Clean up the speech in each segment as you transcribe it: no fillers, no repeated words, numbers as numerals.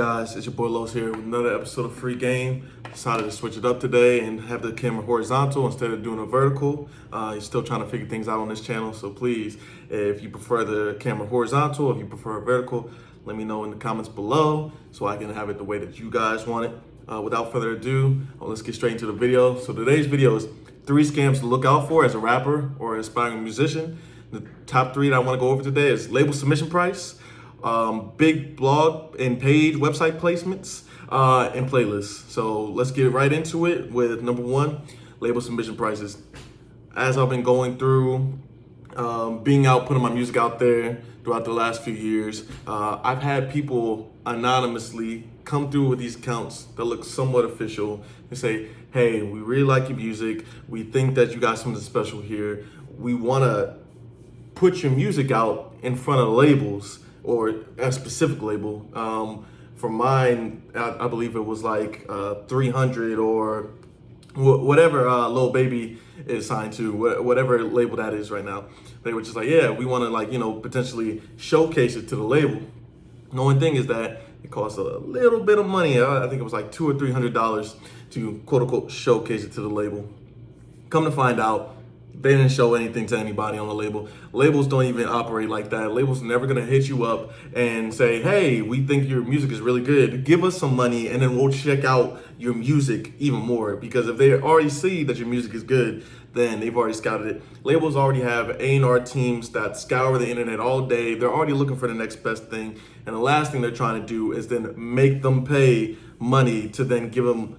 Guys, it's your boy Los here with another episode of Free Game. Decided to switch it up today and have the camera horizontal instead of doing a vertical. You're still trying to figure things out on this channel, so please, if you prefer the camera horizontal, if you prefer vertical, let me know in the comments below so I can have it the way that you guys want it. Without further ado, let's get straight into the video. So today's video is 3 scams to look out for as a rapper or aspiring musician. The top 3 that I want to go over today is label submission price, big blog and page website placements, and playlists. So let's get right into it with number 1, label submission prices. As I've been going through, being out, putting my music out there throughout the last few years, I've had people anonymously come through with these accounts that look somewhat official and say, hey, we really like your music. We think that you got something special here. We want to put your music out in front of labels or a specific label. For mine, I believe it was like 300 or whatever Lil Baby is signed to, whatever label that is right now. They were just like, yeah, we want to potentially showcase it to the label. The only thing is that it costs a little bit of money. I think it was like $200 or $300 to quote unquote showcase it to the label. Come to find out, they didn't show anything to anybody on the label. Labels don't even operate like that. Labels are never gonna hit you up and say, hey, we think your music is really good. Give us some money and then we'll check out your music even more. Because if they already see that your music is good, then they've already scouted it. Labels already have A&R teams that scour the internet all day. They're already looking for the next best thing. And the last thing they're trying to do is then make them pay money to then give them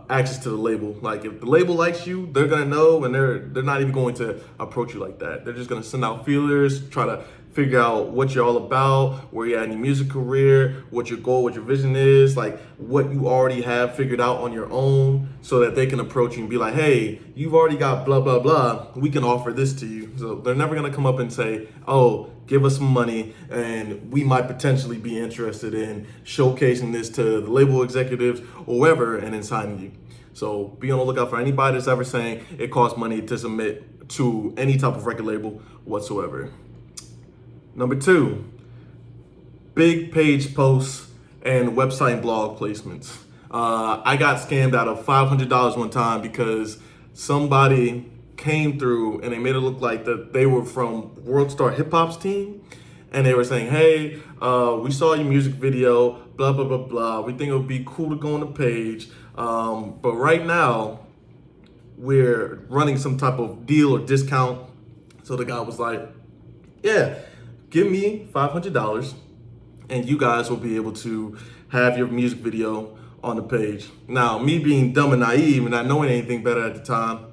access to the label. Like if the label likes you, they're gonna know, and they're not even going to approach you like that. They're just gonna send out feelers, try to figure out what you're all about, where you're at in your music career, what your goal, what your vision is, like what you already have figured out on your own, so that they can approach you and be like, hey, you've already got blah blah blah, we can offer this to you. So they're never gonna come up and say, oh, give us some money and we might potentially be interested in showcasing this to the label executives or whoever and then signing you. So be on the lookout for anybody that's ever saying it costs money to submit to any type of record label whatsoever. Number 2, big page posts and website and blog placements. I got scammed out of $500 one time because somebody came through and they made it look like that they were from World Star Hip Hop's team, and they were saying, hey, we saw your music video, blah blah blah blah, we think it would be cool to go on the page, but right now we're running some type of deal or discount. So the guy was like, yeah, give me $500 and you guys will be able to have your music video on the page. Now, me being dumb and naive and not knowing anything better at the time,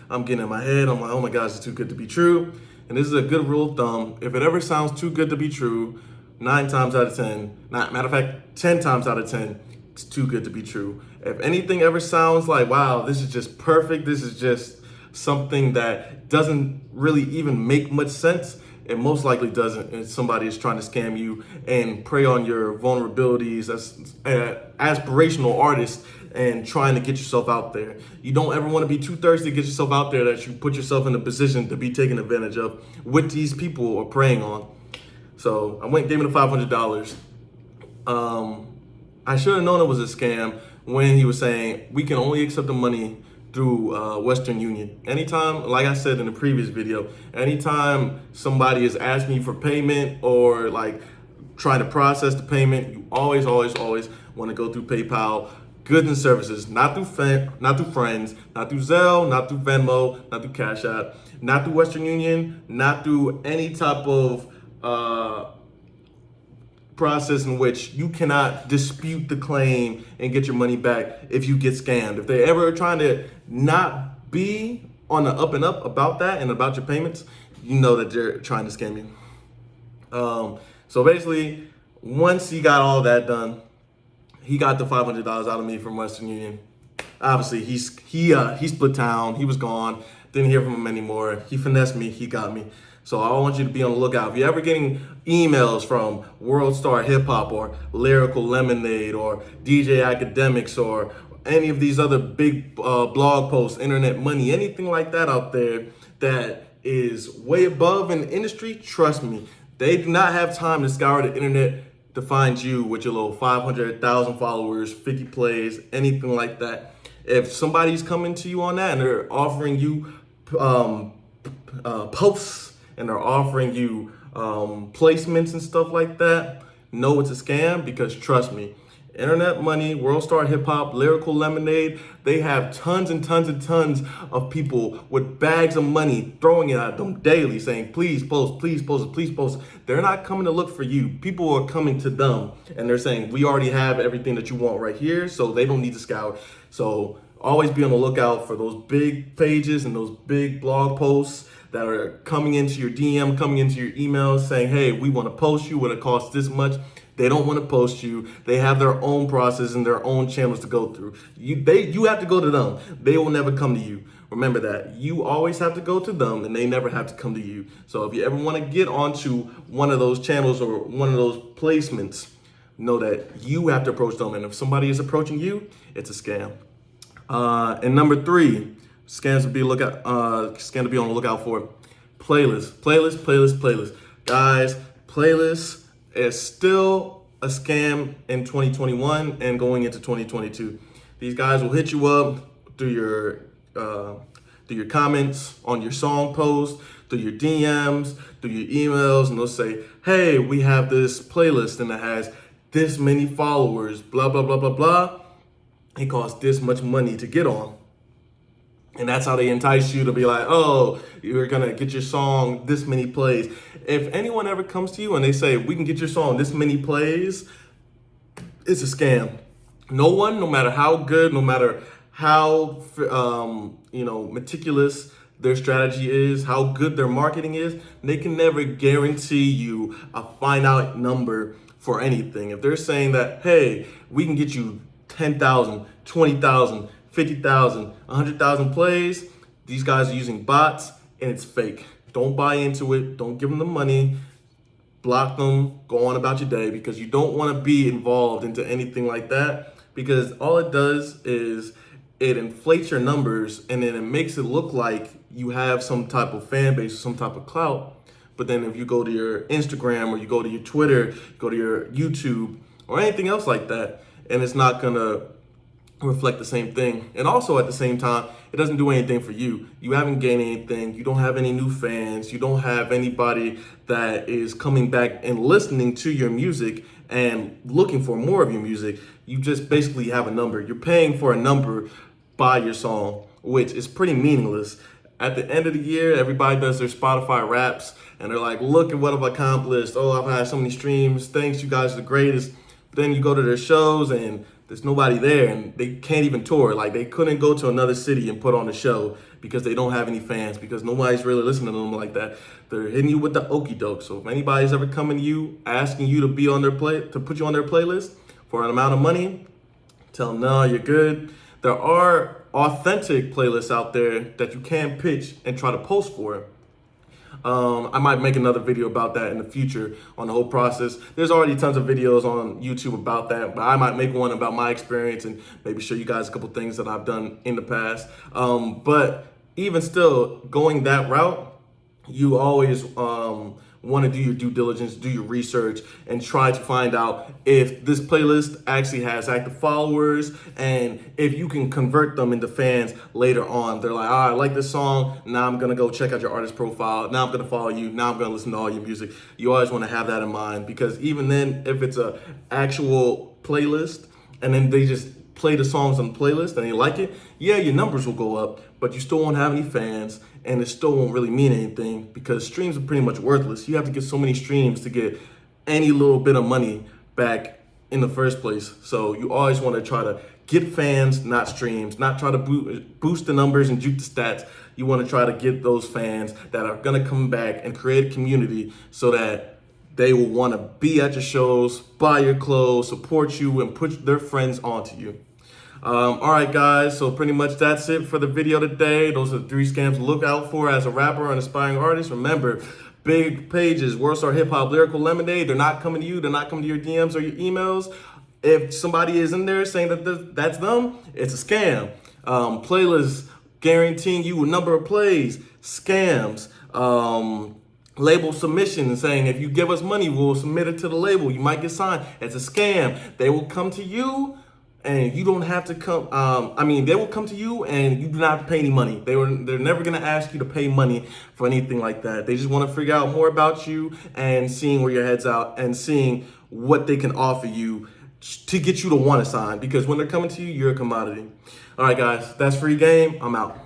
I'm getting in my head, I'm like, oh my gosh, it's too good to be true. And this is a good rule of thumb. If it ever sounds too good to be true, 9 times out of 10, matter of fact, 10 times out of 10, it's too good to be true. If anything ever sounds like, wow, this is just perfect, this is just something that doesn't really even make much sense, it most likely doesn't, and somebody is trying to scam you and prey on your vulnerabilities as an aspirational artist and trying to get yourself out there. You don't ever want to be too thirsty to get yourself out there that you put yourself in a position to be taken advantage of, what these people are preying on. So I went and gave him the $500. I should have known it was a scam when he was saying we can only accept the money through Western Union. Anytime, like I said in the previous video, anytime somebody is asking you for payment or like trying to process the payment, you always want to go through PayPal. Goods and services, not through friends, not through Zelle, not through Venmo, not through Cash App, not through Western Union, not through any type of process in which you cannot dispute the claim and get your money back if you get scammed. If they ever are trying to not be on the up and up about that and about your payments, you know that they're trying to scam you. So basically, once he got all that done, he got the $500 out of me from Western Union. Obviously, he split town. He was gone. Didn't hear from him anymore. He finessed me. He got me. So I want you to be on the lookout. If you're ever getting emails from World Star Hip Hop or Lyrical Lemonade or DJ Academics or any of these other big blog posts, internet money, anything like that out there that is way above in the industry, trust me, they do not have time to scour the internet to find you with your little 500,000 followers, 50 plays, anything like that. If somebody's coming to you on that and they're offering you posts and they're offering you placements and stuff like that, know it's a scam, because trust me, Internet Money, World Star Hip Hop, Lyrical Lemonade, they have tons and tons and tons of people with bags of money throwing it at them daily saying, please post, please post, please post. They're not coming to look for you. People are coming to them and they're saying, we already have everything that you want right here, so they don't need to scout. So always be on the lookout for those big pages and those big blog posts that are coming into your DM, coming into your emails saying, hey, we want to post you when it costs this much. They don't want to post you. They have their own process and their own channels to go through. You have to go to them. They will never come to you. Remember that. You always have to go to them and they never have to come to you. So if you ever want to get onto one of those channels or one of those placements, know that you have to approach them. And if somebody is approaching you, it's a scam. And number 3, scams to be on the lookout for. Playlist. Guys, playlists is still a scam in 2021 and going into 2022. These guys will hit you up through your comments on your song post, through your DMs, through your emails, and they'll say, hey, we have this playlist and it has this many followers, blah, blah, blah, blah, blah. It costs this much money to get on. And that's how they entice you to be like, oh, you're going to get your song this many plays. If anyone ever comes to you and they say, we can get your song this many plays, it's a scam. No one, no matter how good, no matter how meticulous their strategy is, how good their marketing is, they can never guarantee you a finite number for anything. If they're saying that, hey, we can get you 10,000, 20,000, 50,000, 100,000 plays, these guys are using bots and it's fake. Don't buy into it. Don't give them the money. Block them. Go on about your day, because you don't want to be involved into anything like that, because all it does is it inflates your numbers and then it makes it look like you have some type of fan base or some type of clout. But then if you go to your Instagram or you go to your Twitter, go to your YouTube or anything else like that, and it's not going to reflect the same thing. And also at the same time, it doesn't do anything for you. You haven't gained anything. You don't have any new fans. You don't have anybody that is coming back and listening to your music and looking for more of your music. You just basically have a number. You're paying for a number by your song, which is pretty meaningless. At the end of the year, everybody does their Spotify Wraps and they're like, look at what I've accomplished. Oh, I've had so many streams. Thanks, you guys are the greatest. But then you go to their shows and there's nobody there and they can't even tour. Like, they couldn't go to another city and put on a show because they don't have any fans, because nobody's really listening to them like that. They're hitting you with the okie doke. So if anybody's ever coming to you, asking you to be on their to put you on their playlist for an amount of money, tell them, no, you're good. There are authentic playlists out there that you can pitch and try to post for. I might make another video about that in the future on the whole process. There's already tons of videos on YouTube about that, but I might make one about my experience and maybe show you guys a couple things that I've done in the past. But even still, going that route, you always want to do your due diligence, do your research, and try to find out if this playlist actually has active followers and if you can convert them into fans later on. They're like, oh, I like this song. Now I'm going to go check out your artist profile. Now I'm going to follow you. Now I'm going to listen to all your music. You always want to have that in mind, because even then, if it's a actual playlist and then they just play the songs on the playlist and you like it, yeah, your numbers will go up, but you still won't have any fans and it still won't really mean anything, because streams are pretty much worthless. You have to get so many streams to get any little bit of money back in the first place. So you always want to try to get fans, not streams, not try to boost the numbers and juke the stats. You want to try to get those fans that are going to come back and create a community so that they will want to be at your shows, buy your clothes, support you, and put their friends onto you. All right, guys, so pretty much that's it for the video today. Those are the 3 scams to look out for as a rapper or an aspiring artist. Remember, big pages, World Star Hip Hop, Lyrical Lemonade, they're not coming to you. They're not coming to your DMs or your emails. If somebody is in there saying that that's them, it's a scam. Playlists guaranteeing you a number of plays, scams. label submission and saying, if you give us money, we'll submit it to the label. You might get signed. It's a scam. They will come to you and you don't have to come. They will come to you and you do not have to pay any money. They're never going to ask you to pay money for anything like that. They just want to figure out more about you and seeing where your head's out and seeing what they can offer you to get you to want to sign, because when they're coming to you, you're a commodity. All right, guys, that's free game. I'm out.